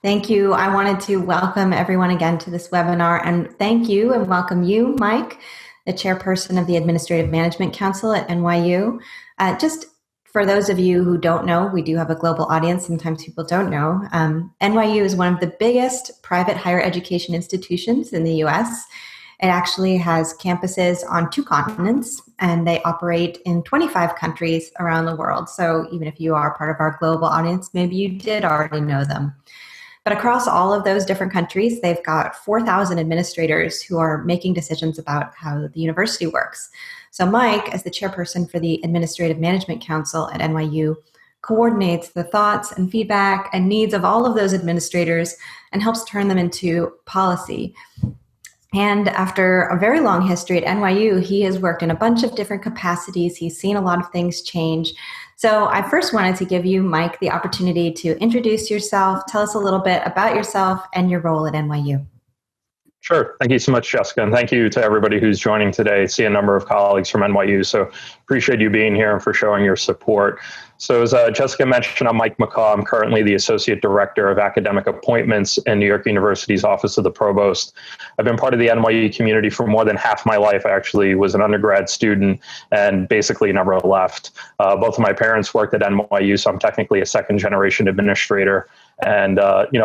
Thank you. I wanted to welcome everyone again to this webinar, and thank you and welcome you, Mike, the Chairperson of the Administrative Management Council at NYU. Just for those of you who don't know, we do have a global audience. Sometimes people don't know. NYU is one of the biggest private higher education institutions in the US. It actually has campuses on 2 continents, and they operate in 25 countries around the world. So even if you are part of our global audience, maybe you did already know them. But across all of those different countries, they've got 4,000 administrators who are making decisions about how the university works. So Mike, as the chairperson for the Administrative Management Council at NYU, coordinates the thoughts and feedback and needs of all of those administrators and helps turn them into policy. And after a very long history at NYU, he has worked in a bunch of different capacities. He's seen a lot of things change. So I first wanted to give you, Mike, the opportunity to introduce yourself, tell us a little bit about yourself and your role at NYU. Sure. Thank you so much, Jessica. And thank you to everybody who's joining today. I see a number of colleagues from NYU, so appreciate you being here and for showing your support. So as Jessica mentioned, I'm Mike McCaw. I'm currently the Associate Director of Academic Appointments in New York University's Office of the Provost. I've been part of the NYU community for more than half my life. I actually was an undergrad student and basically never left. Both of my parents worked at NYU, so I'm technically a second-generation administrator, and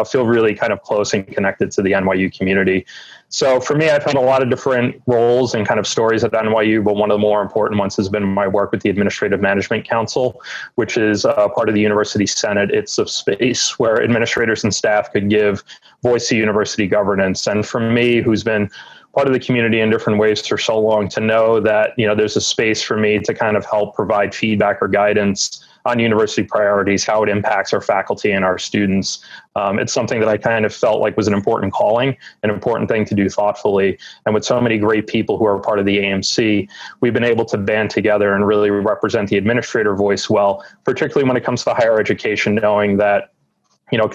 feel really kind of close and connected to the NYU community. So for me, I've had a lot of different roles and kind of stories at NYU, but one of the more important ones has been my work with the Administrative Management Council, which is part of the University Senate. It's a space where administrators and staff could give voice to university governance. And for me, who's been part of the community in different ways for so long, to know that there's a space for me to kind of help provide feedback or guidance on university priorities, how it impacts our faculty and our students. It's something that I kind of felt like was an important calling, an important thing to do thoughtfully. And with so many great people who are part of the AMC, we've been able to band together and really represent the administrator voice well, particularly when it comes to higher education, knowing that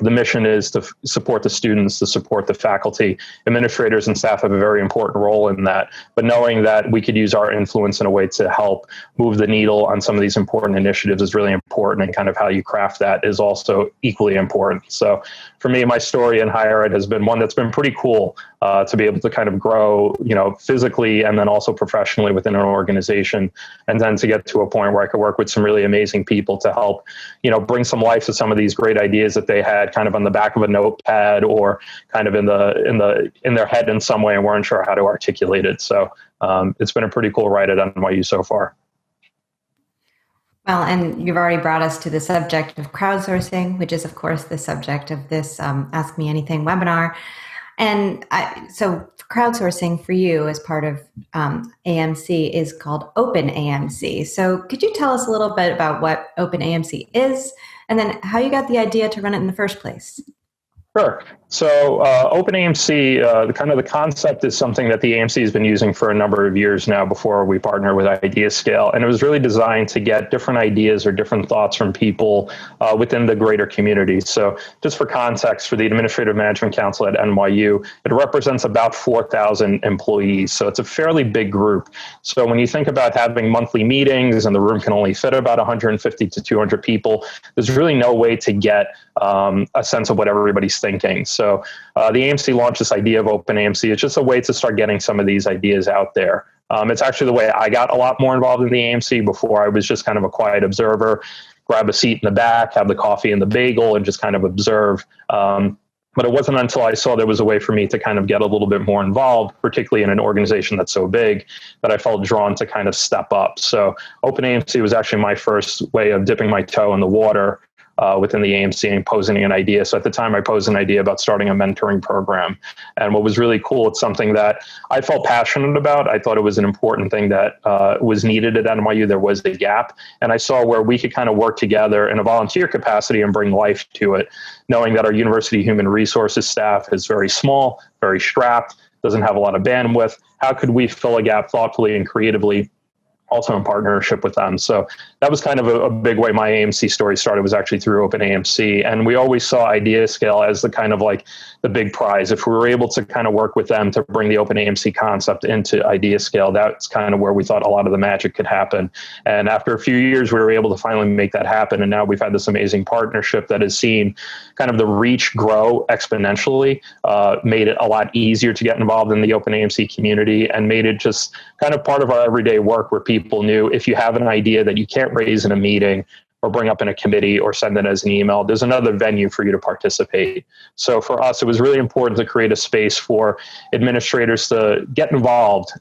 the mission is to support the students, to support the faculty. Administrators and staff have a very important role in that, but knowing that we could use our influence in a way to help move the needle on some of these important initiatives is really important, and kind of how you craft that is also equally important. So for me, my story in higher ed has been one that's been pretty cool to be able to kind of grow, physically and then also professionally within an organization, and then to get to a point where I could work with some really amazing people to help, bring some life to some of these great ideas that they had kind of on the back of a notepad or kind of in their head in some way and weren't sure how to articulate it. So it's been a pretty cool ride at NYU so far. Well, and you've already brought us to the subject of crowdsourcing, which is, of course, the subject of this Ask Me Anything webinar. And so crowdsourcing for you as part of AMC is called OpenAMC. So could you tell us a little bit about what OpenAMC is, and then how you got the idea to run it in the first place? Sure. So OpenAMC, the concept is something that the AMC has been using for a number of years now before we partner with IdeaScale. And it was really designed to get different ideas or different thoughts from people within the greater community. So just for context, for the Administrative Management Council at NYU, it represents about 4,000 employees. So it's a fairly big group. So when you think about having monthly meetings and the room can only fit about 150 to 200 people, there's really no way to get a sense of what everybody's thinking. So the AMC launched this idea of OpenAMC. It's just a way to start getting some of these ideas out there. It's actually the way I got a lot more involved in the AMC. Before, I was just kind of a quiet observer, grab a seat in the back, have the coffee and the bagel, and just kind of observe. But it wasn't until I saw there was a way for me to kind of get a little bit more involved, particularly in an organization that's so big, that I felt drawn to kind of step up. So OpenAMC was actually my first way of dipping my toe in the water within the AMC and posing an idea. So at the time, I posed an idea about starting a mentoring program. And what was really cool, it's something that I felt passionate about. I thought it was an important thing that was needed at NYU. There was a gap. And I saw where we could kind of work together in a volunteer capacity and bring life to it, knowing that our university human resources staff is very small, very strapped, doesn't have a lot of bandwidth. How could we fill a gap thoughtfully and creatively also in partnership with them. So that was kind of a big way my AMC story started, was actually through OpenAMC. And we always saw Idea Scale as the kind of like the big prize. If we were able to kind of work with them to bring the OpenAMC concept into Idea Scale, that's kind of where we thought a lot of the magic could happen. And after a few years, we were able to finally make that happen. And now we've had this amazing partnership that has seen kind of the reach grow exponentially, made it a lot easier to get involved in the OpenAMC community, and made it just kind of part of our everyday work, where people knew if you have an idea that you can't raise in a meeting or bring up in a committee or send it as an email, there's another venue for you to participate. So for us, it was really important to create a space for administrators to get involved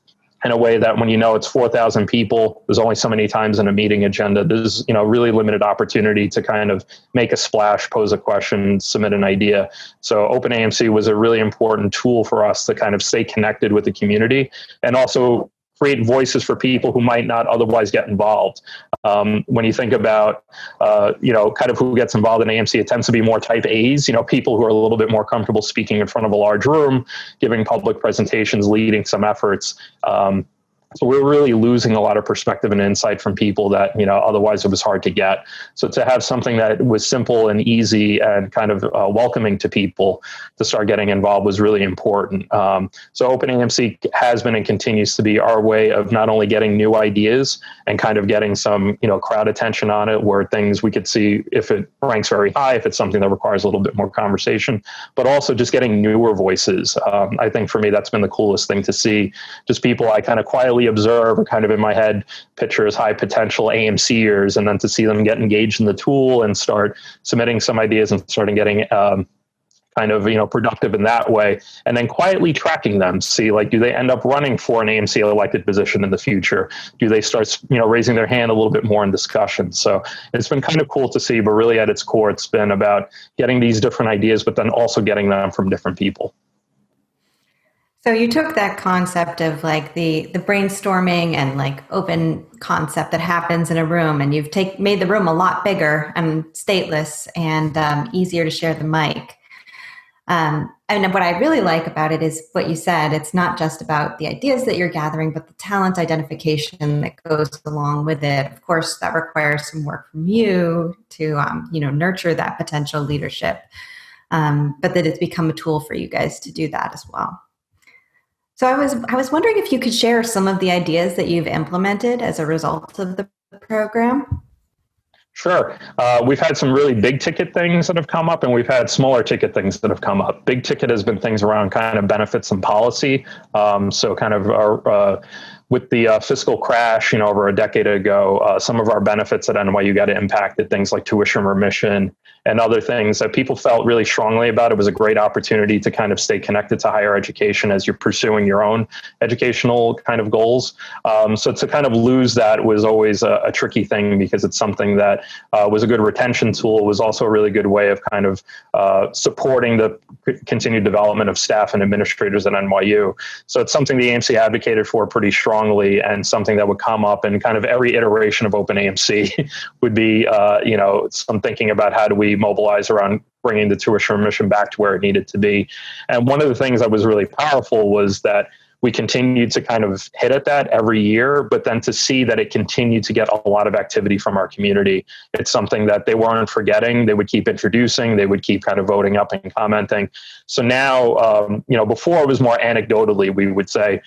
in a way that when you know it's 4,000 people, there's only so many times in a meeting agenda, there's really limited opportunity to kind of make a splash, pose a question, submit an idea. So OpenAMC was a really important tool for us to kind of stay connected with the community, and also create voices for people who might not otherwise get involved. When you think about, kind of who gets involved in AMC, it tends to be more type A's, people who are a little bit more comfortable speaking in front of a large room, giving public presentations, leading some efforts. So we're really losing a lot of perspective and insight from people that, otherwise it was hard to get. So to have something that was simple and easy and kind of welcoming to people to start getting involved was really important. So OpenAMC has been and continues to be our way of not only getting new ideas and kind of getting some, crowd attention on it, where things we could see if it ranks very high, if it's something that requires a little bit more conversation, but also just getting newer voices. I think for me, that's been the coolest thing to see. Just people I kind of quietly observe, or kind of in my head picture as high potential AMCers, and then to see them get engaged in the tool and start submitting some ideas and starting getting productive in that way, and then quietly tracking them, see do they end up running for an AMC elected position in the future? Do they start raising their hand a little bit more in discussion? So it's been kind of cool to see, but really at its core, it's been about getting these different ideas, but then also getting them from different people. So you took that concept of the brainstorming and open concept that happens in a room, and you've made the room a lot bigger and stateless and easier to share the mic. And what I really like about it is what you said. It's not just about the ideas that you're gathering, but the talent identification that goes along with it. Of course, that requires some work from you to nurture that potential leadership, but that it's become a tool for you guys to do that as well. So I was wondering if you could share some of the ideas that you've implemented as a result of the program. Sure. We've had some really big ticket things that have come up, and we've had smaller ticket things that have come up. Big ticket has been things around kind of benefits and policy. So kind of with the fiscal crash, over a decade ago, some of our benefits at NYU got impacted, things like tuition remission and other things that people felt really strongly about. It was a great opportunity to kind of stay connected to higher education as you're pursuing your own educational kind of goals. So to kind of lose that was always a tricky thing, because it's something that was a good retention tool. It was also a really good way of kind of supporting the continued development of staff and administrators at NYU. So it's something the AMC advocated for pretty strongly, and something that would come up in kind of every iteration of OpenAMC would be, some thinking about how do we mobilize around bringing the tuition remission back to where it needed to be. And one of the things that was really powerful was that we continued to kind of hit at that every year, but then to see that it continued to get a lot of activity from our community. It's something that they weren't forgetting. They would keep introducing, they would keep kind of voting up and commenting. So now, before it was more anecdotally, we would say,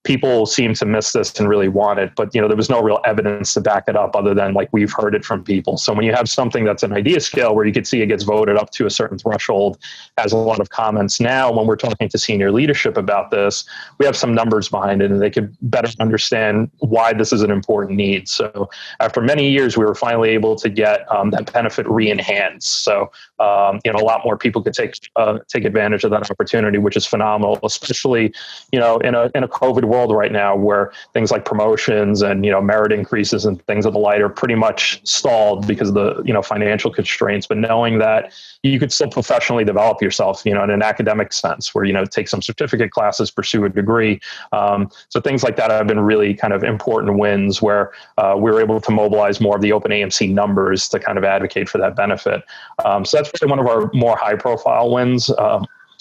people seem to miss this and really want it, but there was no real evidence to back it up other than we've heard it from people. So when you have something that's an idea scale where you could see it gets voted up to a certain threshold, has a lot of comments. Now, when we're talking to senior leadership about this, we have some numbers behind it, and they could better understand why this is an important need. So after many years, we were finally able to get that benefit re-enhanced. So a lot more people could take advantage of that opportunity, which is phenomenal, especially in a COVID world right now, where things like promotions and merit increases and things of the like are pretty much stalled because of the financial constraints. But knowing that you could still professionally develop yourself, in an academic sense, where take some certificate classes, pursue a degree. So things like that have been really kind of important wins, where we were able to mobilize more of the OpenAMC numbers to kind of advocate for that benefit. So that's really one of our more high-profile wins.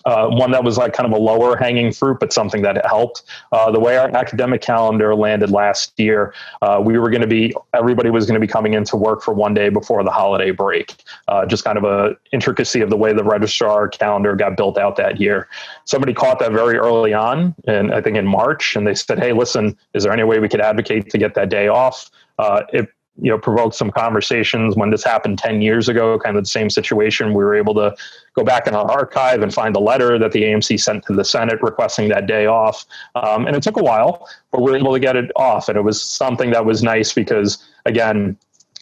one that was like kind of a lower hanging fruit, but something that helped. The way our academic calendar landed last year, everybody was going to be coming into work for one day before the holiday break. Just kind of a intricacy of the way the registrar calendar got built out that year. Somebody caught that very early on, and I think in March, and they said, "Hey, listen, is there any way we could advocate to get that day off?" It provoked some conversations. When this happened 10 years ago, kind of the same situation, we were able to go back in our archive and find a letter that the AMC sent to the Senate requesting that day off. And it took a while, but we were able to get it off. And it was something that was nice because, again,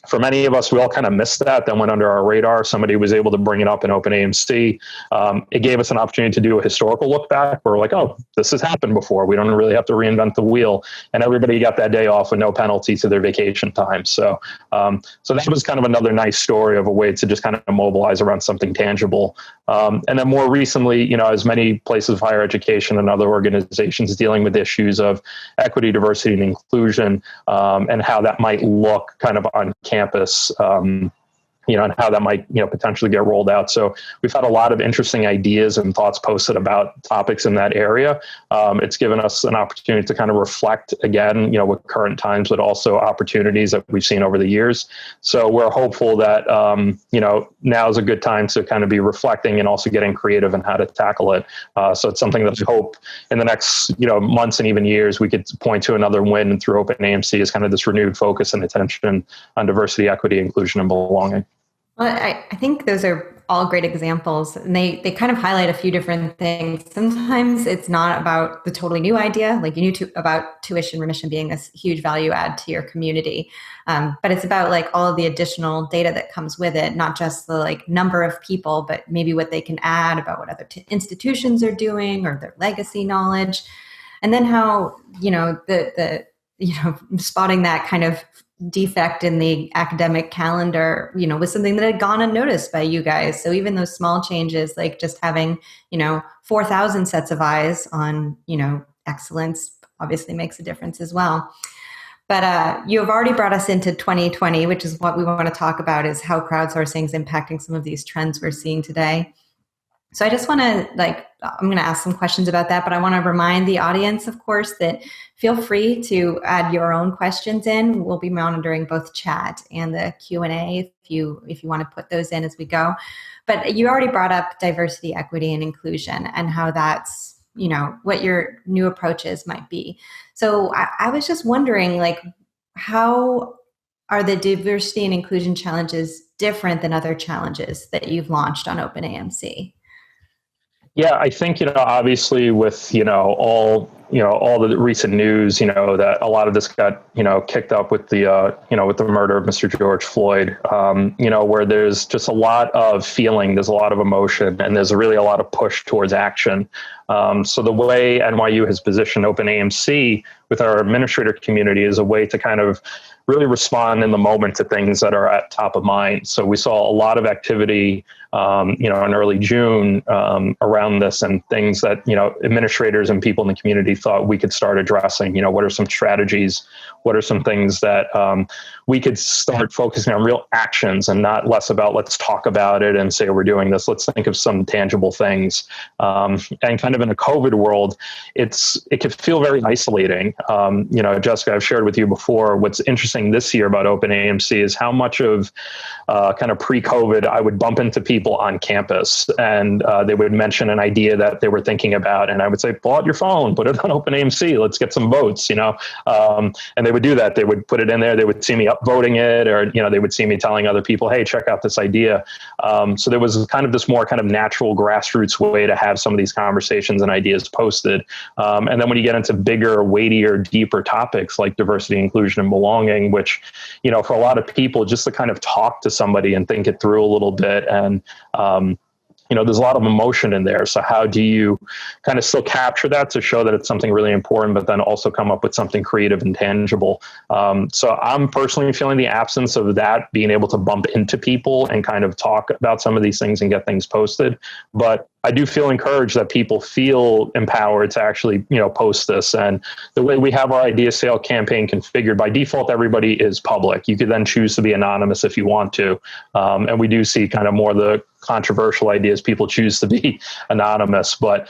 for many of us, we all kind of missed that went under our radar. Somebody was able to bring it up in OpenAMC. It gave us an opportunity to do a historical look back. We're like, oh, this has happened before. We don't really have to reinvent the wheel. And everybody got that day off with no penalty to their vacation time. So that was kind of another nice story of a way to just kind of mobilize around something tangible. And then more recently, as many places of higher education and other organizations dealing with issues of equity, diversity, and inclusion, and how that might look kind of on campus, and how that might, potentially get rolled out. So we've had a lot of interesting ideas and thoughts posted about topics in that area. It's given us an opportunity to kind of reflect again, with current times, but also opportunities that we've seen over the years. So we're hopeful that, now is a good time to kind of be reflecting and also getting creative in how to tackle it. So it's something that we hope in the next, months and even years, we could point to another win through OpenAMC as kind of this renewed focus and attention on diversity, equity, inclusion, and belonging. Well, I think those are all great examples, and they kind of highlight a few different things. Sometimes it's not about the totally new idea, like you knew about tuition remission being this huge value add to your community, but it's about like all of the additional data that comes with it, not just the like number of people, but maybe what they can add about what other institutions are doing or their legacy knowledge, and then how the spotting that kind of defect in the academic calendar, was something that had gone unnoticed by you guys. So even those small changes, like just having, 4,000 sets of eyes on, excellence obviously makes a difference as well. But you have already brought us into 2020, which is what we want to talk about, is how crowdsourcing is impacting some of these trends we're seeing today. So I just want to I'm going to ask some questions about that, but I want to remind the audience, of course, that feel free to add your own questions in. We'll be monitoring both chat and the Q&A if you want to put those in as we go. But you already brought up diversity, equity, and inclusion and how that's, what your new approaches might be. So I was just wondering, how are the diversity and inclusion challenges different than other challenges that you've launched on OpenAMC? Yeah, I think, obviously with, all the recent news, that a lot of this got, kicked up with the, with the murder of Mr. George Floyd, where there's just a lot of feeling, there's a lot of emotion, and there's really a lot of push towards action. So the way NYU has positioned OpenAMC with our administrator community is a way to kind of really respond in the moment to things that are at top of mind. So we saw a lot of activity, in early June around this, and things that, administrators and people in the community thought we could start addressing. What are some strategies? What are some things that we could start focusing on real actions and not less about let's talk about it and say we're doing this. Let's think of some tangible things. And kind of in a COVID world, it could feel very isolating. Jessica, I've shared with you before, what's interesting this year about OpenAMC is how much of kind of pre-COVID I would bump into people on campus, and they would mention an idea that they were thinking about, and I would say, pull out your phone, put it on OpenAMC, let's get some votes, and they would do that. They would put it in there. They would see me upvoting it, or, they would see me telling other people, hey, check out this idea. So there was kind of this more kind of natural grassroots way to have some of these conversations and ideas posted. And then when you get into bigger, weightier, deeper topics like diversity, inclusion, and belonging, which, for a lot of people, just to kind of talk to somebody and think it through a little bit, and there's a lot of emotion in there. So how do you kind of still capture that to show that it's something really important, but then also come up with something creative and tangible? So I'm personally feeling the absence of that, being able to bump into people and kind of talk about some of these things and get things posted. But I do feel encouraged that people feel empowered to actually, post this. And the way we have our idea sale campaign configured, by default, everybody is public. You could then choose to be anonymous if you want to. And we do see kind of more of the controversial ideas people choose to be anonymous. But,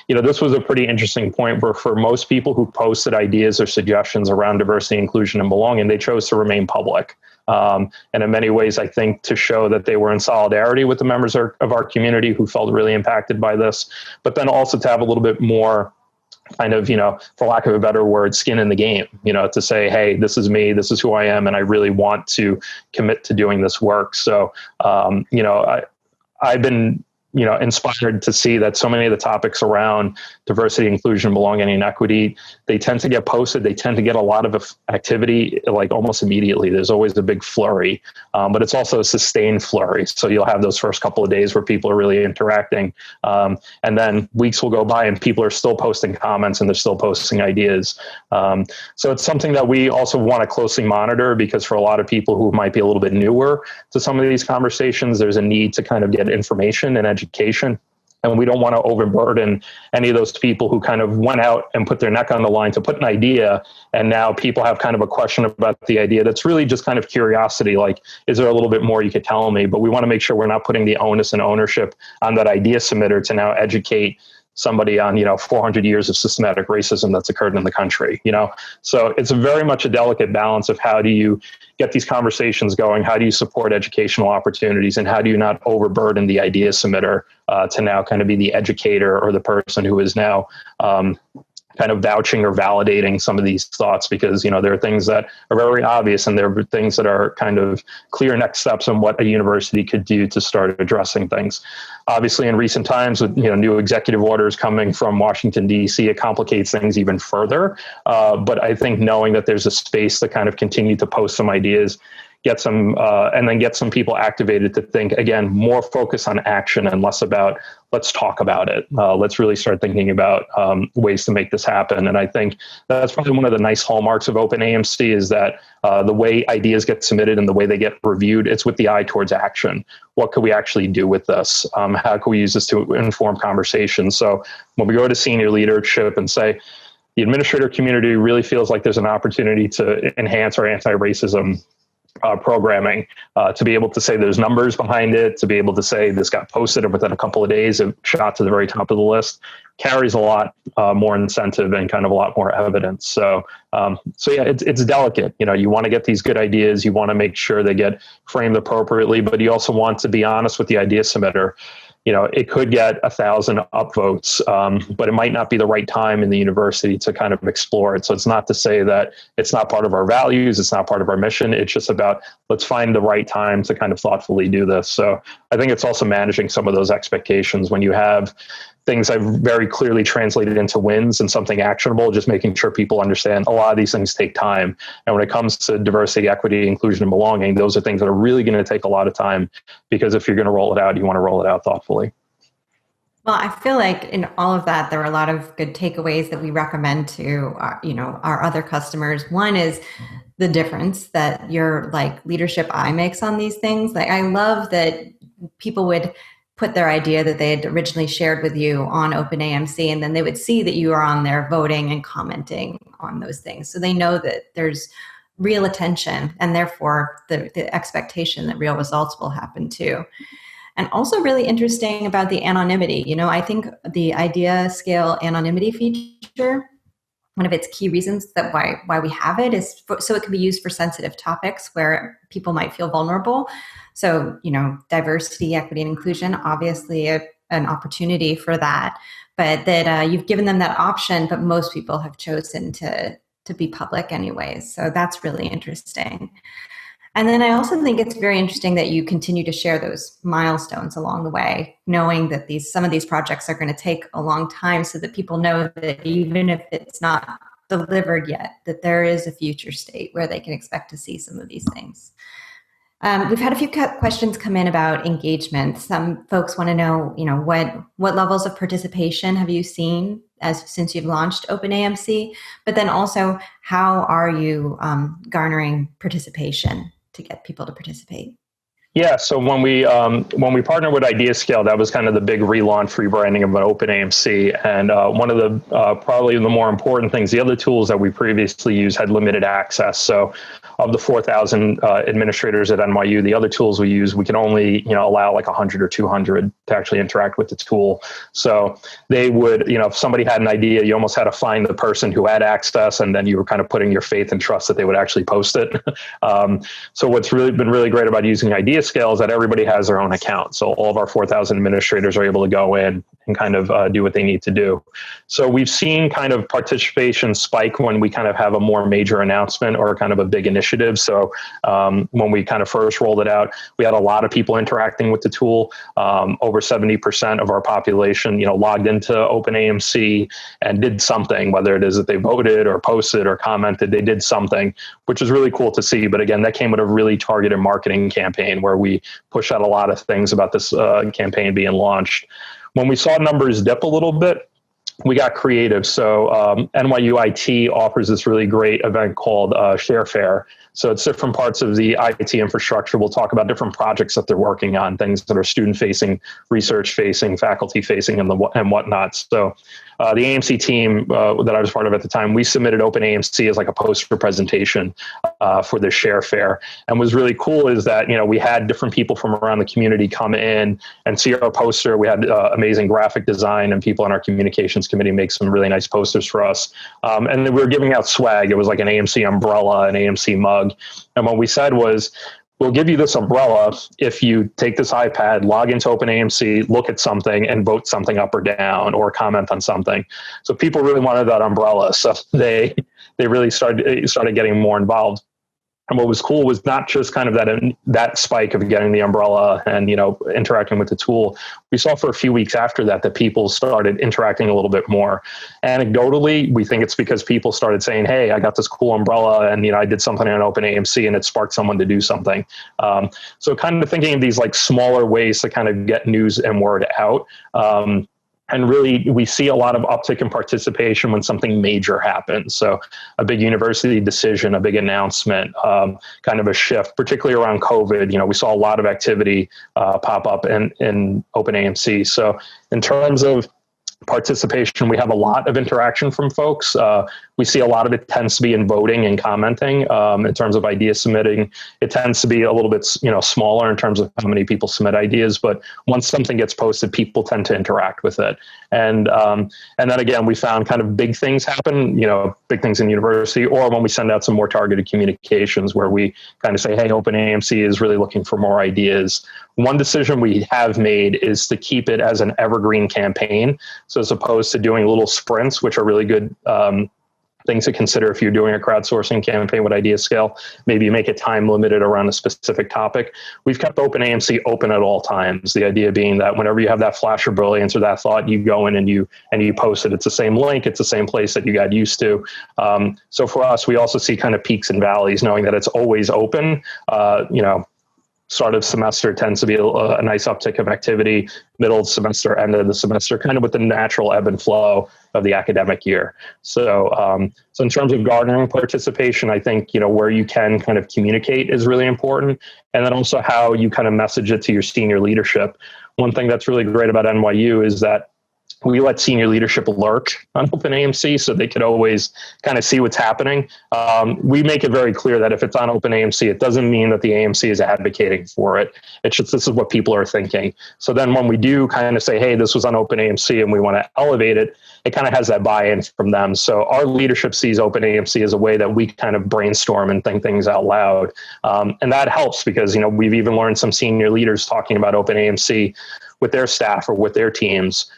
this was a pretty interesting point where for most people who posted ideas or suggestions around diversity, inclusion, and belonging, they chose to remain public. And in many ways, I think to show that they were in solidarity with the members of our community who felt really impacted by this, but then also to have a little bit more kind of, for lack of a better word, skin in the game, to say, hey, this is me, this is who I am, and I really want to commit to doing this work. So, I've been inspired to see that so many of the topics around diversity, inclusion, belonging, and equity, they tend to get posted. They tend to get a lot of activity, like almost immediately. There's always a big flurry, but it's also a sustained flurry. So you'll have those first couple of days where people are really interacting. And then weeks will go by and people are still posting comments and they're still posting ideas. So it's something that we also want to closely monitor, because for a lot of people who might be a little bit newer to some of these conversations, there's a need to kind of get information and education. And we don't want to overburden any of those people who kind of went out and put their neck on the line to put an idea. And now people have kind of a question about the idea that's really just kind of curiosity. Like, is there a little bit more you could tell me? But we want to make sure we're not putting the onus and ownership on that idea submitter to now educate somebody on, 400 years of systematic racism that's occurred in the country, So it's very much a delicate balance of how do you get these conversations going? How do you support educational opportunities? And how do you not overburden the idea submitter to now kind of be the educator or the person who is now kind of vouching or validating some of these thoughts, because, there are things that are very obvious and there are things that are kind of clear next steps on what a university could do to start addressing things. Obviously, in recent times with, new executive orders coming from Washington, D.C., it complicates things even further. But I think knowing that there's a space to kind of continue to post some ideas, get some, and then get some people activated to think, again, more focus on action and less about, let's talk about it. Let's really start thinking about ways to make this happen. And I think that's probably one of the nice hallmarks of OpenAMC is that the way ideas get submitted and the way they get reviewed, it's with the eye towards action. What could we actually do with this? How can we use this to inform conversation? So when we go to senior leadership and say, the administrator community really feels like there's an opportunity to enhance our anti-racism programming, to be able to say there's numbers behind it, to be able to say this got posted and within a couple of days it shot to the very top of the list, carries a lot more incentive and kind of a lot more evidence. So yeah, it's delicate. You want to get these good ideas, you want to make sure they get framed appropriately, but you also want to be honest with the idea submitter. It could get 1,000 upvotes, but it might not be the right time in the university to kind of explore it. So it's not to say that it's not part of our values, it's not part of our mission. It's just about, let's find the right time to kind of thoughtfully do this. So I think it's also managing some of those expectations when you have things I've very clearly translated into wins and something actionable, just making sure people understand a lot of these things take time. And when it comes to diversity, equity, inclusion, and belonging, those are things that are really going to take a lot of time, because if you're going to roll it out, you want to roll it out thoughtfully. Well, I feel like in all of that, there are a lot of good takeaways that we recommend to our other customers. One is the difference that your leadership eye makes on these things. I love that people would put their idea that they had originally shared with you on OpenAMC, and then they would see that you are on there voting and commenting on those things. So they know that there's real attention, and therefore the expectation that real results will happen too. And also really interesting about the anonymity. I think the idea scale anonymity feature, one of its key reasons that why we have it is so it can be used for sensitive topics where people might feel vulnerable. So, diversity, equity, and inclusion, obviously an opportunity for that, but that you've given them that option, but most people have chosen to be public anyways. So that's really interesting. And then I also think it's very interesting that you continue to share those milestones along the way, knowing that some of these projects are going to take a long time, so that people know that even if it's not delivered yet, that there is a future state where they can expect to see some of these things. We've had a few questions come in about engagement. Some folks want to know, what levels of participation have you seen since you've launched OpenAMC? But then also, how are you garnering participation to get people to participate? Yeah, so when we partnered with IdeaScale, that was kind of the big relaunch rebranding of an OpenAMC, and one of the probably the more important things. The other tools that we previously used had limited access. So, of the 4,000 administrators at NYU, the other tools we use, we can only allow like 100 or 200 to actually interact with the tool. So they would, if somebody had an idea, you almost had to find the person who had access, and then you were kind of putting your faith and trust that they would actually post it. So what's really been really great about using IdeaScale is that everybody has their own account. So all of our 4,000 administrators are able to go in and kind of do what they need to do. So we've seen kind of participation spike when we kind of have a more major announcement or kind of a big initiative. So when we kind of first rolled it out, we had a lot of people interacting with the tool. Over 70% of our population, logged into OpenAMC and did something, whether it is that they voted or posted or commented, they did something, which is really cool to see. But again, that came with a really targeted marketing campaign where we pushed out a lot of things about this campaign being launched. When we saw numbers dip a little bit, we got creative. So NYU IT offers this really great event called Share Fair. So it's different parts of the IT infrastructure. We'll talk about different projects that they're working on, things that are student-facing, research-facing, faculty-facing, and whatnot. So the AMC team that I was part of at the time, we submitted OpenAMC as like a poster presentation for the Share Fair. And what's really cool is that, we had different people from around the community come in and see our poster. We had amazing graphic design, and people on our communications committee make some really nice posters for us. And then we were giving out swag. It was like an AMC umbrella, an AMC mug. And what we said was, we'll give you this umbrella if you take this iPad, log into OpenAMC, look at something, and vote something up or down or comment on something. So people really wanted that umbrella. So they really started getting more involved. And what was cool was not just kind of that spike of getting the umbrella and interacting with the tool. We saw for a few weeks after that people started interacting a little bit more. Anecdotally, we think it's because people started saying, "Hey, I got this cool umbrella, and I did something on OpenAMC, and it sparked someone to do something." So kind of thinking of these like smaller ways to kind of get news and word out. And really, we see a lot of uptick in participation when something major happens. So a big university decision, a big announcement, kind of a shift, particularly around COVID. We saw a lot of activity pop up in OpenAMC. So in terms of participation, we have a lot of interaction from folks. We see a lot of it tends to be in voting and commenting. In terms of idea submitting, it tends to be a little bit smaller in terms of how many people submit ideas. But once something gets posted, people tend to interact with it. And then again, we found kind of big things happen, big things in university, or when we send out some more targeted communications where we kind of say, "Hey, OpenAMC is really looking for more ideas." One decision we have made is to keep it as an evergreen campaign. So as opposed to doing little sprints, which are really good things to consider if you're doing a crowdsourcing campaign with IdeaScale, maybe you make it time limited around a specific topic. We've kept OpenAMC open at all times. The idea being that whenever you have that flash of brilliance or that thought, you go in and you post it. It's the same link. It's the same place that you got used to. So for us, we also see kind of peaks and valleys, knowing that it's always open. Start of semester tends to be a nice uptick of activity, middle of semester, end of the semester, kind of with the natural ebb and flow of the academic year. So in terms of garnering participation, I think, where you can kind of communicate is really important. And then also how you kind of message it to your senior leadership. One thing that's really great about NYU is that we let senior leadership lurk on OpenAMC so they could always kind of see what's happening. We make it very clear that if it's on OpenAMC, it doesn't mean that the AMC is advocating for it. It's just this is what people are thinking. So then when we do kind of say, "Hey, this was on OpenAMC and we want to elevate it," it kind of has that buy-in from them. So our leadership sees OpenAMC as a way that we kind of brainstorm and think things out loud. And that helps because, we've even learned some senior leaders talking about OpenAMC with their staff or with their teams.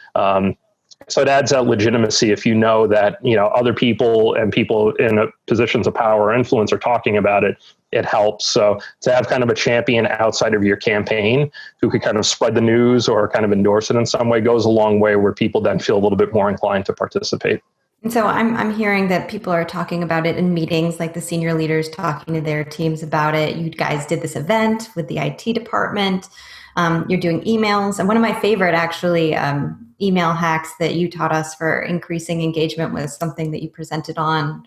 So it adds that legitimacy if you know that, other people and people in positions of power or influence are talking about it, it helps. So to have kind of a champion outside of your campaign who could kind of spread the news or kind of endorse it in some way goes a long way where people then feel a little bit more inclined to participate. And so I'm hearing that people are talking about it in meetings, like the senior leaders talking to their teams about it. You guys did this event with the IT department. You're doing emails. And one of my favorite, actually, email hacks that you taught us for increasing engagement was something that you presented on,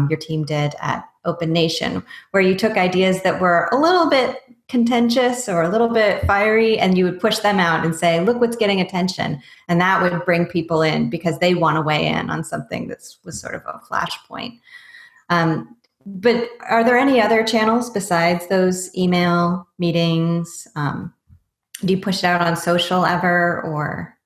your team did at Open Nation, where you took ideas that were a little bit contentious or a little bit fiery, and you would push them out and say, look what's getting attention. And that would bring people in because they want to weigh in on something that was sort of a flashpoint. But are there any other channels besides those email meetings? Do you push it out on social ever, or?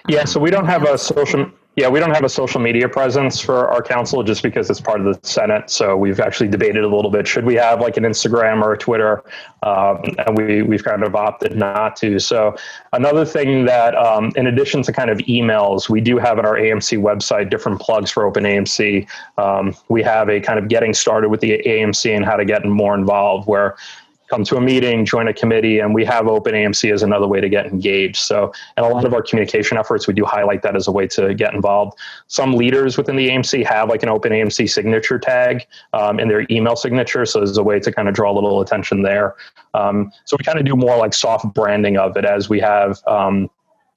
Yeah, so we don't have a social. Yeah, we don't have a social media presence for our council just because it's part of the Senate. So we've actually debated a little bit. Should we have like an Instagram or a Twitter? And we've kind of opted not to. So another thing that, in addition to kind of emails, we do have on our AMC website different plugs for OpenAMC. We have a kind of getting started with the AMC and how to get more involved, where come to a meeting, join a committee, and we have OpenAMC as another way to get engaged. So, and a lot of our communication efforts, we do highlight that as a way to get involved. Some leaders within the AMC have like an OpenAMC signature tag in their email signature. So there's a way to kind of draw a little attention there. So we kind of do more like soft branding of it, as we have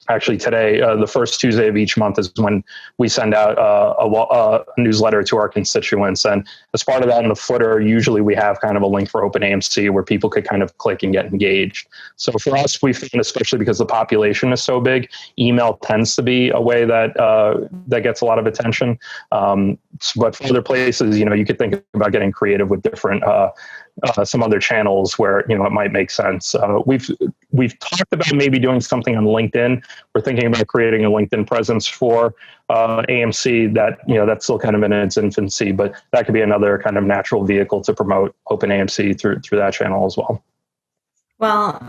actually today, the first Tuesday of each month is when we send out a newsletter to our constituents. And as part of that, in the footer, usually we have kind of a link for OpenAMC where people could kind of click and get engaged. So for us, we found, especially because the population is so big, email tends to be a way that that gets a lot of attention. But for other places, you could think about getting creative with different some other channels where it might make sense. We've talked about maybe doing something on LinkedIn. We're thinking about creating a LinkedIn presence for AMC. That's still kind of in its infancy, but that could be another kind of natural vehicle to promote OpenAMC through that channel as well. Well,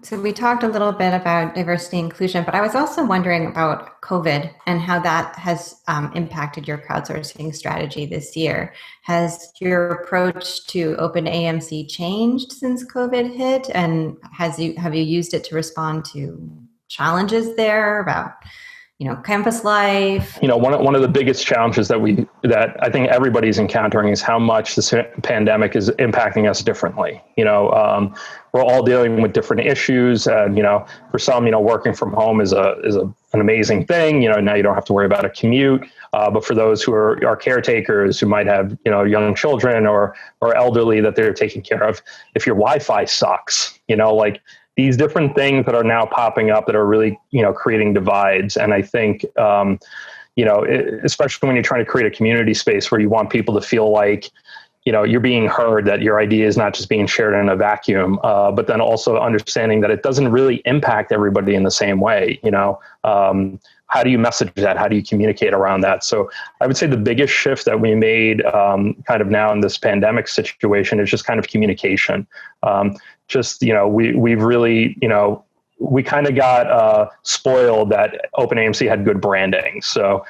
so we talked a little bit about diversity and inclusion, but I was also wondering about COVID and how that has impacted your crowdsourcing strategy this year. Has your approach to OpenAMC changed since COVID hit? And have you used it to respond to challenges there about campus life? One of the biggest challenges that I think everybody's encountering is how much this pandemic is impacting us differently. We're all dealing with different issues, and for some, working from home is an amazing thing. Now you don't have to worry about a commute. But for those who are caretakers, who might have young children or elderly that they're taking care of, if your Wi-Fi sucks, like these different things that are now popping up that are really, creating divides. And I think, especially when you're trying to create a community space where you want people to feel like, you're being heard, that your idea is not just being shared in a vacuum, but then also understanding that it doesn't really impact everybody in the same way. How do you message that? How do you communicate around that? So I would say the biggest shift that we made kind of now in this pandemic situation is just kind of communication. We've really, we kind of got spoiled that OpenAMC had good branding. So,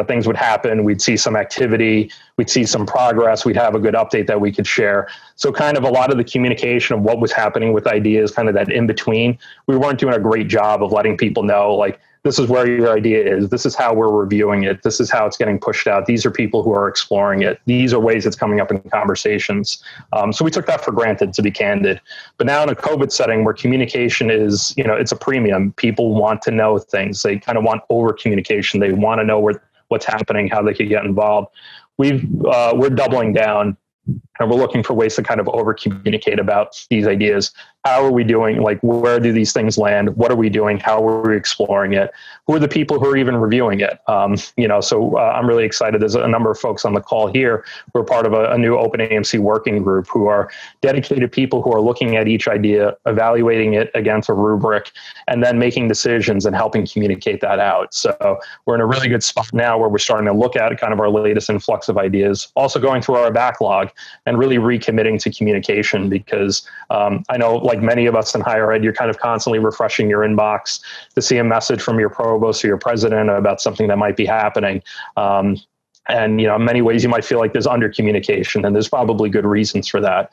things would happen. We'd see some activity. We'd see some progress. We'd have a good update that we could share. So kind of a lot of the communication of what was happening with ideas, kind of that in between, we weren't doing a great job of letting people know, like, this is where your idea is. This is how we're reviewing it. This is how it's getting pushed out. These are people who are exploring it. These are ways it's coming up in conversations. So we took that for granted, to be candid. But now in a COVID setting where communication is, it's a premium, people want to know things. They kind of want over communication. They want to know what's happening, how they could get involved. We're doubling down, and we're looking for ways to kind of over communicate about these ideas. How are we doing? Like, where do these things land? What are we doing? How are we exploring it? Who are the people who are even reviewing it? So I'm really excited. There's a number of folks on the call here who are part of a new OpenAMC working group, who are dedicated people who are looking at each idea, evaluating it against a rubric, and then making decisions and helping communicate that out. So we're in a really good spot now where we're starting to look at kind of our latest influx of ideas, also going through our backlog and really recommitting to communication, because I know, like many of us in higher ed, you're kind of constantly refreshing your inbox to see a message from your provost or your president about something that might be happening. And, in many ways you might feel like there's under communication, and there's probably good reasons for that.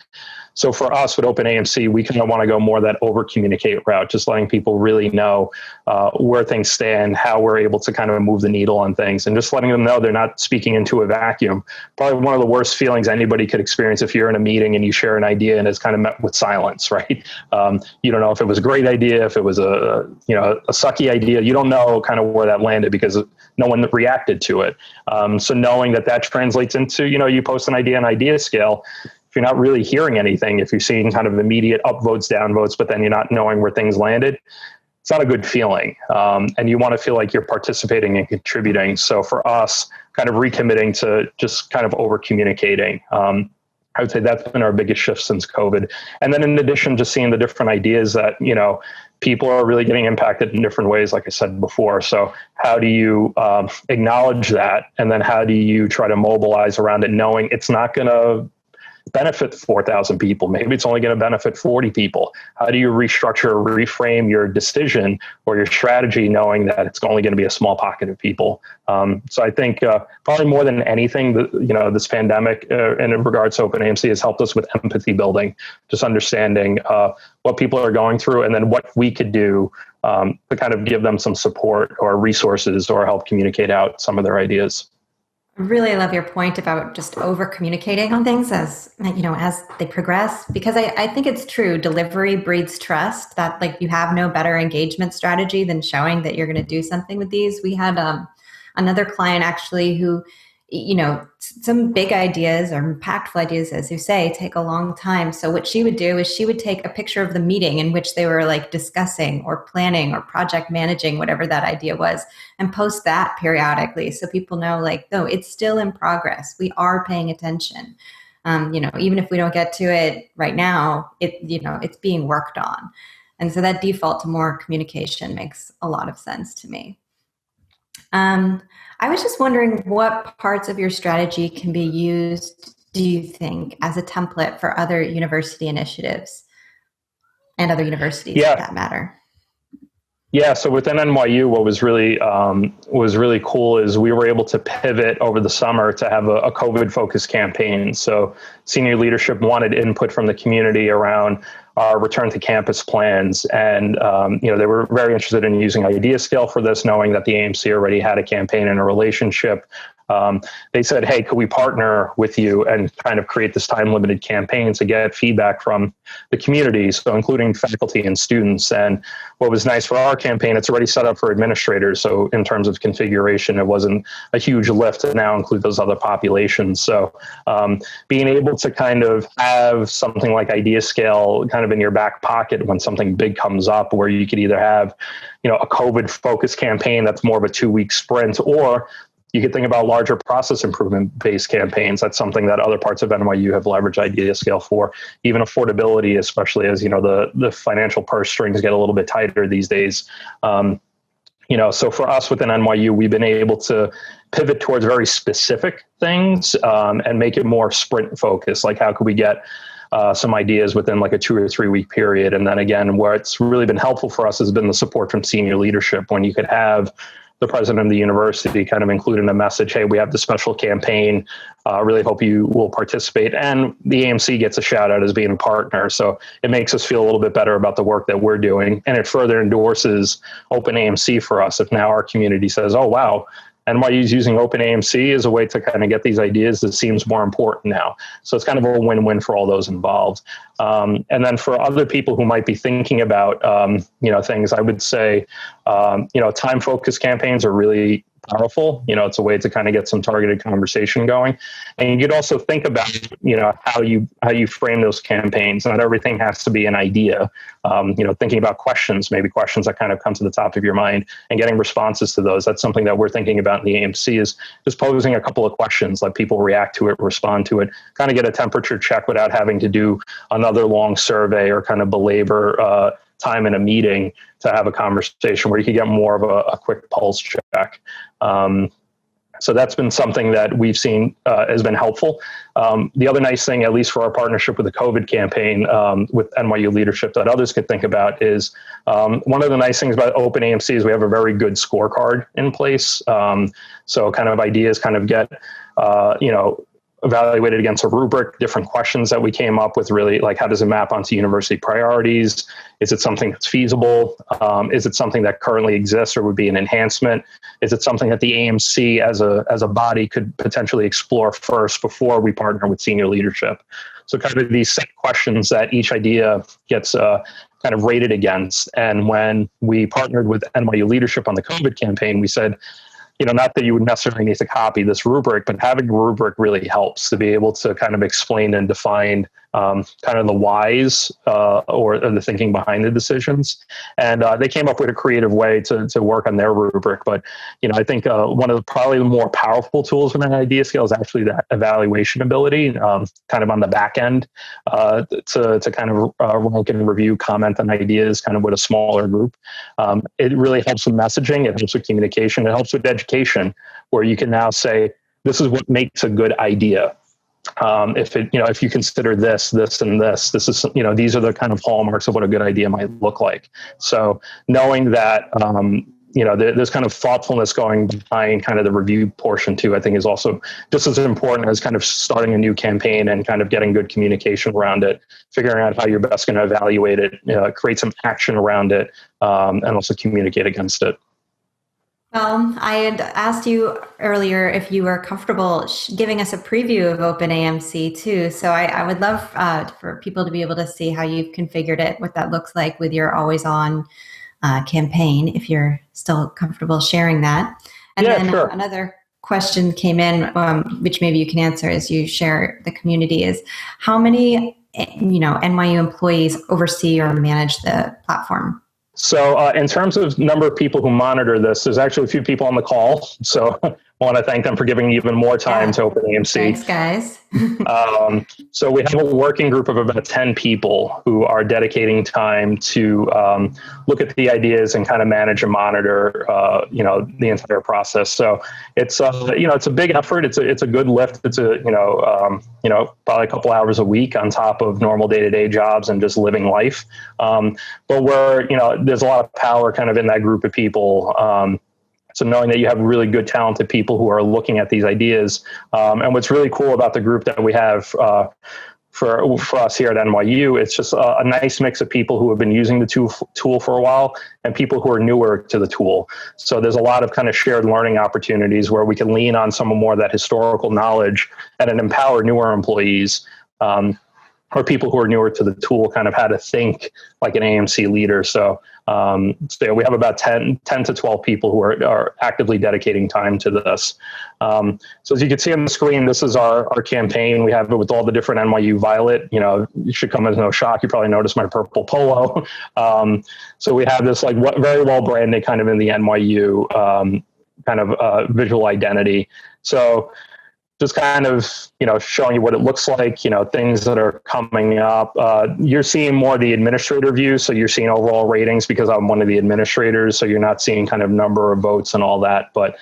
So for us with OpenAMC, we kind of want to go more that over communicate route, just letting people really know where things stand, how we're able to kind of move the needle on things, and just letting them know they're not speaking into a vacuum. Probably one of the worst feelings anybody could experience if you're in a meeting and you share an idea and it's kind of met with silence, right? You don't know if it was a great idea, if it was a sucky idea. You don't know kind of where that landed because no one reacted to it. So knowing that translates into, you post an idea on Idea Scale, if you're not really hearing anything, if you're seeing kind of immediate upvotes, downvotes, but then you're not knowing where things landed, it's not a good feeling. And you want to feel like you're participating and contributing. So for us, kind of recommitting to just kind of over communicating. I would say that's been our biggest shift since COVID. And then in addition, just seeing the different ideas that, people are really getting impacted in different ways, like I said before. So how do you acknowledge that? And then how do you try to mobilize around it, knowing it's not going to benefit 4,000 people? Maybe it's only going to benefit 40 people. How do you restructure or reframe your decision or your strategy, knowing that it's only going to be a small pocket of people? So I think probably more than anything, this pandemic and in regards to OpenAMC has helped us with empathy building, just understanding what people are going through and then what we could do to kind of give them some support or resources or help communicate out some of their ideas. Really love your point about just over communicating on things as they progress, because I think it's true. Delivery breeds trust. That like you have no better engagement strategy than showing that you're going to do something with these. We had another client actually who, some big ideas or impactful ideas, as you say, take a long time. So what she would do is she would take a picture of the meeting in which they were like discussing or planning or project managing, whatever that idea was, and post that periodically. So people know like, no, it's still in progress. We are paying attention. Even if we don't get to it right now, it's being worked on. And so that default to more communication makes a lot of sense to me. I was just wondering what parts of your strategy can be used, do you think, as a template for other university initiatives and other universities for that matter? Yeah, so within NYU, what was really cool is we were able to pivot over the summer to have a COVID-focused campaign. So senior leadership wanted input from the community around our return to campus plans, and they were very interested in using IdeaScale for this, knowing that the AMC already had a campaign and a relationship. They said, hey, could we partner with you and kind of create this time-limited campaign to get feedback from the community, so including faculty and students. And what was nice for our campaign, it's already set up for administrators. So in terms of configuration, it wasn't a huge lift to now include those other populations. So being able to kind of have something like IdeaScale kind of in your back pocket when something big comes up, where you could either have, a COVID-focused campaign that's more of a 2-week sprint, or you could think about larger process improvement-based campaigns. That's something that other parts of NYU have leveraged IdeaScale for. Even affordability, especially as the financial purse strings get a little bit tighter these days. So for us within NYU, we've been able to pivot towards very specific things and make it more sprint focused. Like how could we get some ideas within like a 2 or 3 week period? And then again, where it's really been helpful for us has been the support from senior leadership, when you could have the president of the university kind of include in a message, hey, we have this special campaign, really hope you will participate. And the AMC gets a shout out as being a partner. So it makes us feel a little bit better about the work that we're doing. And it further endorses OpenAMC for us. If now our community says, oh, wow, NYU is using OpenAMC as a way to kind of get these ideas, that seems more important now. So it's kind of a win-win for all those involved. And then for other people who might be thinking about, things, I would say, time-focused campaigns are really powerful. It's a way to kind of get some targeted conversation going. And you'd also think about, how you frame those campaigns. Not everything has to be an idea. Thinking about questions, maybe questions that kind of come to the top of your mind and getting responses to those. That's something that we're thinking about in the AMC, is just posing a couple of questions, let people react to it, respond to it, kind of get a temperature check without having to do another long survey or kind of belabor time in a meeting to have a conversation, where you can get more of a quick pulse check. So that's been something that we've seen has been helpful. The other nice thing, at least for our partnership with the COVID campaign with NYU leadership, that others could think about is one of the nice things about OpenAMC is we have a very good scorecard in place. So kind of ideas kind of get, evaluated against a rubric, different questions that we came up with, really like, how does it map onto university priorities? Is it something that's feasible? Is it something that currently exists or would be an enhancement? Is it something that the AMC as a body could potentially explore first before we partner with senior leadership? So kind of these set questions that each idea gets kind of rated against. And when we partnered with NYU leadership on the COVID campaign, we said, not that you would necessarily need to copy this rubric, but having a rubric really helps to be able to kind of explain and define kind of the whys or the thinking behind the decisions. And they came up with a creative way to work on their rubric. But, I think one of the probably the more powerful tools in an idea scale is actually that evaluation ability, kind of on the back end to kind of rank and review, comment on ideas kind of with a smaller group. It really helps with messaging. It helps with communication. It helps with education, where you can now say, this is what makes a good idea. If you consider this, and this is, these are the kind of hallmarks of what a good idea might look like. So knowing that, there's kind of thoughtfulness going behind kind of the review portion too, I think is also just as important as kind of starting a new campaign and kind of getting good communication around it, figuring out how you're best going to evaluate it, create some action around it, and also communicate against it. Well, I had asked you earlier if you were comfortable giving us a preview of OpenAMC too. So I would love for people to be able to see how you've configured it, what that looks like with your always on campaign, if you're still comfortable sharing that. And yeah, then sure. Another question came in, which maybe you can answer as you share the community, is how many NYU employees oversee or manage the platform? So in terms of number of people who monitor this, there's actually a few people on the call. So I want to thank them for giving even more time to OpenAMC. Thanks, guys. So we have a working group of about 10 people who are dedicating time to look at the ideas and kind of manage and monitor, the entire process. So it's it's a big effort. It's a good lift. It's probably a couple hours a week on top of normal day-to-day jobs and just living life. But there's a lot of power kind of in that group of people. So knowing that you have really good, talented people who are looking at these ideas. And what's really cool about the group that we have for us here at NYU, it's just a nice mix of people who have been using the tool for a while and people who are newer to the tool. So there's a lot of kind of shared learning opportunities where we can lean on some more of that historical knowledge and empower newer employees. Or people who are newer to the tool, kind of how to think like an AMC leader. So we have about 10 to 12 people who are actively dedicating time to this. So as you can see on the screen, this is our campaign. We have it with all the different NYU Violet. It should come as no shock. You probably noticed my purple polo. So we have this very well branded kind of in the NYU visual identity. So just kind of, showing you what it looks like, things that are coming up. You're seeing more of the administrator view. So you're seeing overall ratings because I'm one of the administrators. So you're not seeing kind of number of votes and all that. But,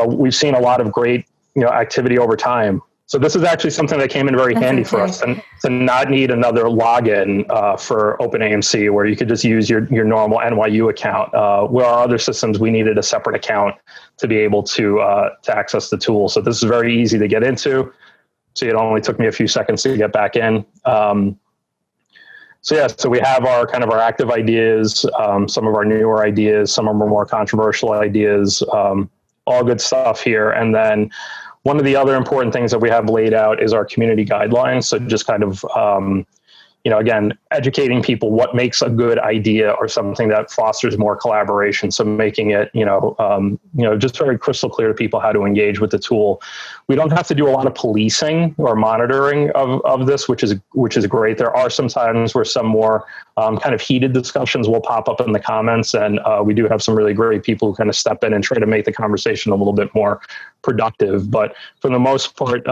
we've seen a lot of great, activity over time. So this is actually something that came in very handy for us, and to not need another login for OpenAMC, where you could just use your normal NYU account. Where our other systems, we needed a separate account to be able to access the tool. So this is very easy to get into. So it only took me a few seconds to get back in. So we have our active ideas, some of our newer ideas, some of our more controversial ideas, all good stuff here. And then one of the other important things that we have laid out is our community guidelines. So just kind of, again, educating people what makes a good idea or something that fosters more collaboration. So making it, just very crystal clear to people how to engage with the tool. We don't have to do a lot of policing or monitoring of this, which is great. There are some times where some more kind of heated discussions will pop up in the comments, and we do have some really great people who kind of step in and try to make the conversation a little bit more productive. But for the most part,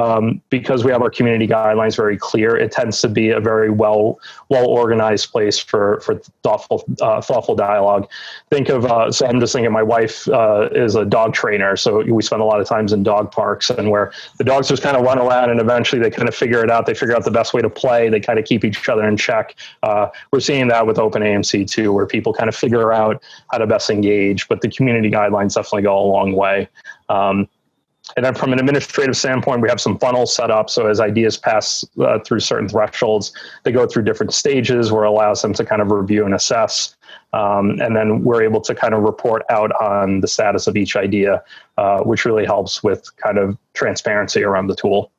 because we have our community guidelines very clear, it tends to be a very well organized place for thoughtful dialogue. Think of so I'm just thinking, my wife is a dog trainer, so we spend a lot of times in dog parks, and where the dogs just kind of run around and eventually they kind of figure it out. They figure out the best way to play. They kind of keep each other in check. We're seeing that with OpenAMC too, where people kind of figure out how to best engage, but the community guidelines definitely go a long way. And then from an administrative standpoint, we have some funnels set up. So as ideas pass through certain thresholds, they go through different stages where it allows them to kind of review and assess. And then we're able to kind of report out on the status of each idea, which really helps with kind of transparency around the tool.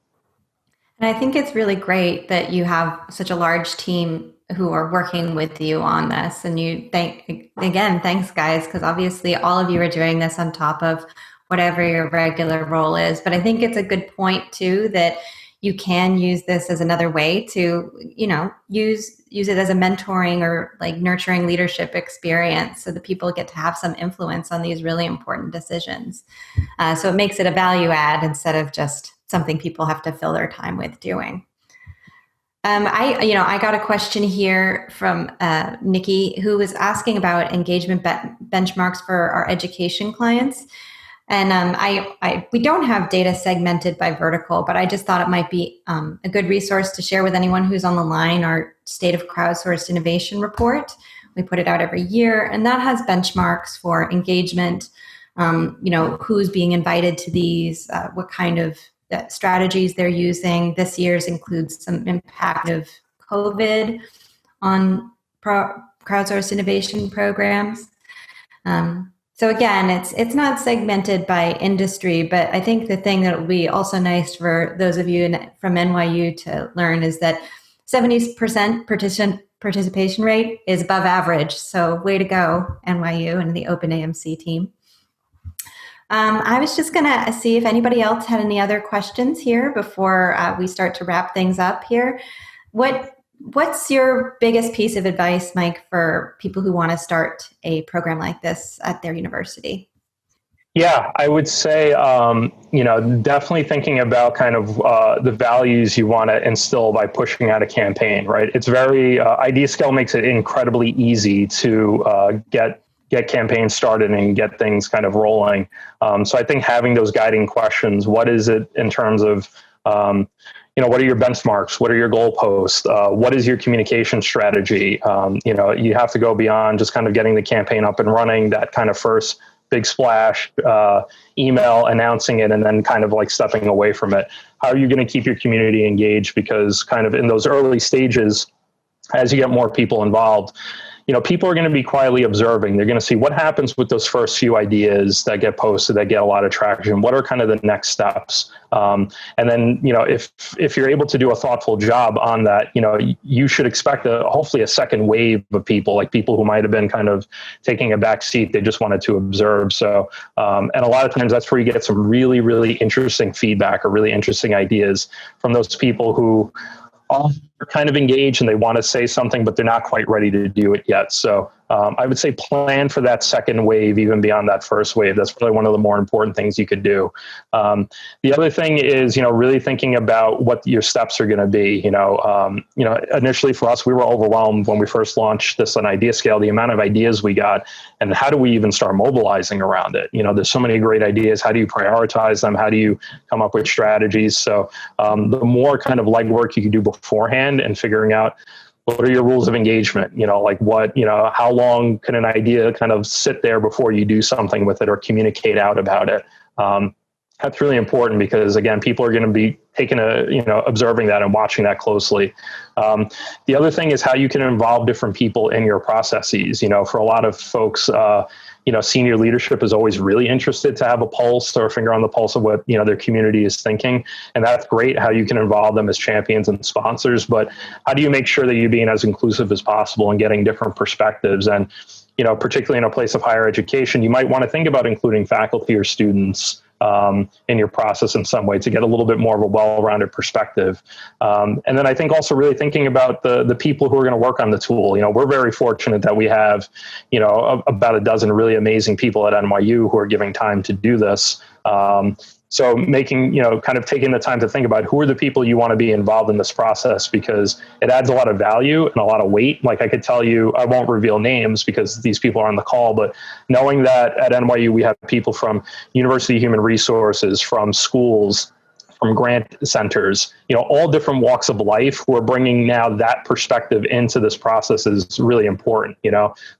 And I think it's really great that you have such a large team who are working with you on this. And thanks guys, because obviously all of you are doing this on top of whatever your regular role is. But I think it's a good point too, that you can use this as another way to, use it as a mentoring or like nurturing leadership experience so that people get to have some influence on these really important decisions. So it makes it a value add instead of just something people have to fill their time with doing. I got a question here from Nikki, who was asking about engagement benchmarks for our education clients. And we don't have data segmented by vertical, but I just thought it might be a good resource to share with anyone who's on the line, our State of Crowdsourced Innovation report. We put it out every year, and that has benchmarks for engagement, who's being invited to these, what kind of strategies they're using. This year's includes some impact of COVID on crowdsourced innovation programs. So again, it's not segmented by industry, but I think the thing that will be also nice for those of you from NYU to learn is that 70% participation rate is above average. So way to go, NYU and the OpenAMC team. I was just going to see if anybody else had any other questions here before we start to wrap things up here. What's your biggest piece of advice, Mike, for people who want to start a program like this at their university? Yeah, I would say, definitely thinking about kind of the values you want to instill by pushing out a campaign, right? It's very, IdeaScale makes it incredibly easy to get campaigns started and get things kind of rolling. So I think having those guiding questions, what is it in terms of, what are your benchmarks? What are your goalposts? What is your communication strategy? You have to go beyond just kind of getting the campaign up and running, that kind of first big splash, email announcing it, and then kind of like stepping away from it. How are you going to keep your community engaged? Because kind of in those early stages, as you get more people involved, people are going to be quietly observing. They're going to see what happens with those first few ideas that get posted, that get a lot of traction. What are kind of the next steps? And then, if you're able to do a thoughtful job on that, you should expect hopefully a second wave of people, like people who might have been kind of taking a back seat. They just wanted to observe. So, and a lot of times that's where you get some really, really interesting feedback or really interesting ideas from those people who are kind of engaged and they want to say something, but they're not quite ready to do it yet. So I would say plan for that second wave, even beyond that first wave. That's probably one of the more important things you could do. The other thing is, really thinking about what your steps are going to be. Initially for us, we were overwhelmed when we first launched this on IdeaScale, the amount of ideas we got, and how do we even start mobilizing around it? There's so many great ideas. How do you prioritize them? How do you come up with strategies? So the more kind of legwork you can do beforehand and figuring out what are your rules of engagement, how long can an idea kind of sit there before you do something with it or communicate out about it? That's really important because, again, people are going to be observing that and watching that closely. The other thing is how you can involve different people in your processes. For a lot of folks, senior leadership is always really interested to have a pulse or a finger on the pulse of what, their community is thinking. And that's great how you can involve them as champions and sponsors. But how do you make sure that you're being as inclusive as possible and getting different perspectives? And, particularly in a place of higher education, you might want to think about including faculty or students in your process in some way to get a little bit more of a well-rounded perspective. And then I think also really thinking about the people who are going to work on the tool. We're very fortunate that we have, about a dozen really amazing people at NYU who are giving time to do this. So making, kind of taking the time to think about who are the people you want to be involved in this process, because it adds a lot of value and a lot of weight. Like I could tell you, I won't reveal names because these people are on the call, but knowing that at NYU, we have people from University of Human Resources, from schools, from grant centers, all different walks of life who are bringing now that perspective into this process is really important,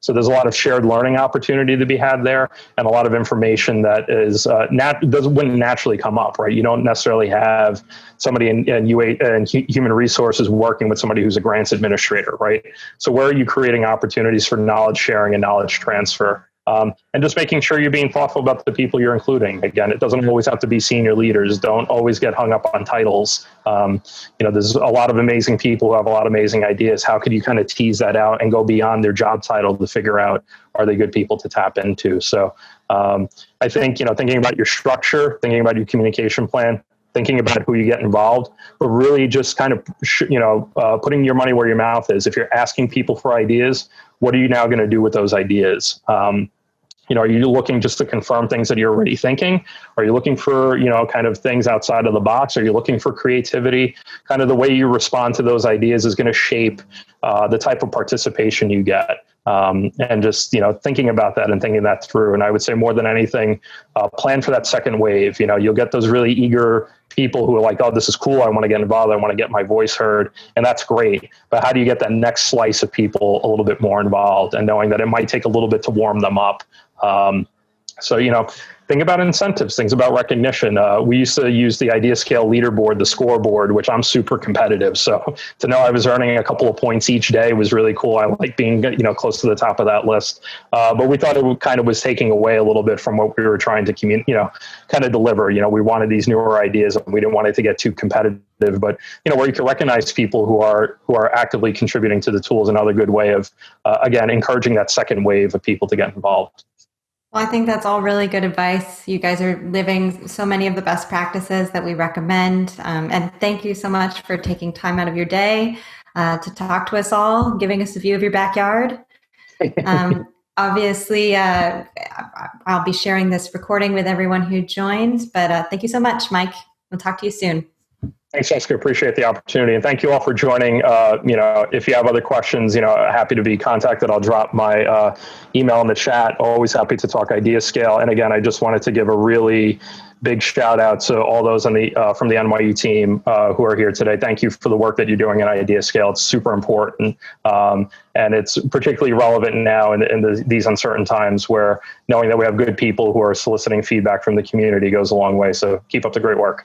So there's a lot of shared learning opportunity to be had there and a lot of information that is wouldn't naturally come up, right? You don't necessarily have somebody in human resources working with somebody who's a grants administrator, right? So where are you creating opportunities for knowledge sharing and knowledge transfer? And just making sure you're being thoughtful about the people you're including. Again, it doesn't always have to be senior leaders. Don't always get hung up on titles. There's a lot of amazing people who have a lot of amazing ideas. How could you kind of tease that out and go beyond their job title to figure out, are they good people to tap into? So I think, thinking about your structure, thinking about your communication plan, thinking about who you get involved, but really just kind of, putting your money where your mouth is. If you're asking people for ideas, what are you now going to do with those ideas? Are you looking just to confirm things that you're already thinking? Are you looking for, kind of things outside of the box? Are you looking for creativity? Kind of the way you respond to those ideas is going to shape the type of participation you get. And just, thinking about that and thinking that through. And I would say more than anything, plan for that second wave. You'll get those really eager people who are like, oh, this is cool. I want to get involved. I want to get my voice heard. And that's great. But how do you get that next slice of people a little bit more involved and knowing that it might take a little bit to warm them up? Think about incentives, things about recognition. We used to use the Idea Scale leaderboard, the scoreboard, which I'm super competitive. So to know I was earning a couple of points each day was really cool. I like being, close to the top of that list. But we thought it kind of was taking away a little bit from what we were trying to kind of deliver. We wanted these newer ideas and we didn't want it to get too competitive. But, where you can recognize people who are actively contributing to the tools, another good way of, again, encouraging that second wave of people to get involved. Well, I think that's all really good advice. You guys are living so many of the best practices that we recommend. And thank you so much for taking time out of your day to talk to us all, giving us a view of your backyard. Obviously, I'll be sharing this recording with everyone who joins, but thank you so much, Mike. We'll talk to you soon. Thanks, Jessica. Appreciate the opportunity. And thank you all for joining. If you have other questions, happy to be contacted. I'll drop my email in the chat. Always happy to talk Idea Scale. And again, I just wanted to give a really big shout out to all those on the from the NYU team who are here today. Thank you for the work that you're doing in Idea Scale. It's super important. And it's particularly relevant now in these uncertain times where knowing that we have good people who are soliciting feedback from the community goes a long way. So keep up the great work.